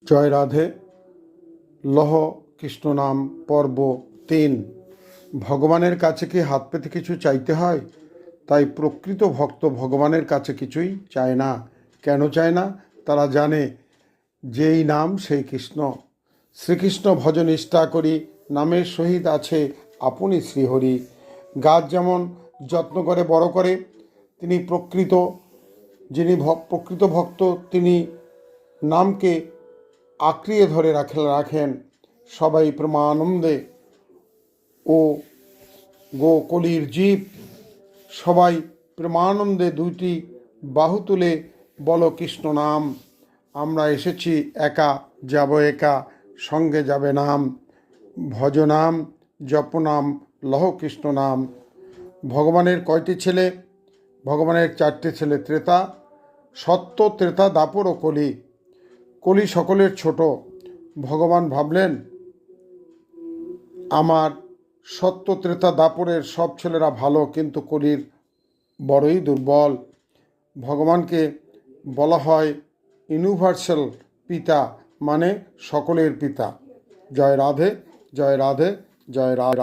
জয় রাধে। লহ কৃষ্ণ নাম পর্ব ৩। ভগবানের কাছে কি হাত পেতে কিছু চাইতে হয়? তাই প্রকৃত ভক্ত ভগবানের কাছে কিছুই চায় না। কেন চায় না? তারা জানে যেই নাম সেই কৃষ্ণ। শ্রীকৃষ্ণ ভজন নিষ্ঠা করি, নামের সহিত আছে আপনি শ্রীহরি। গাছ যেমন যত্ন করে বড় করে, তিনি যিনি প্রকৃত ভক্ত, তিনি নামকে আঁকড়িয়ে ধরে রাখেন। সবাই প্রেমানন্দে ও কলির জীব সবাই প্রেমানন্দে দুইটি বাহু তুলে বলো কৃষ্ণ নাম। আমরা এসেছি একা, যাব একা, সঙ্গে যাবে নাম। ভজ নাম, জপ নাম, লহ কৃষ্ণ নাম। ভগবানের কয়টি ছেলে? ভগবানের 4টে ছেলে। ত্রেতা, সত্য, ত্রেতা, দাপর ও কলি। কলি সকলের ছোট। ভগবান ভাবলেন, আমার সত্য, ত্রেতা, দাপরের সব ছেলেরা ভালো, কিন্তু কলির বড়ই দুর্বল। ভগবানকে বলা হয় ইউনিভার্সাল পিতা, মানে সকলের পিতা। জয় রাধে, জয় রাধে, জয় রাধে।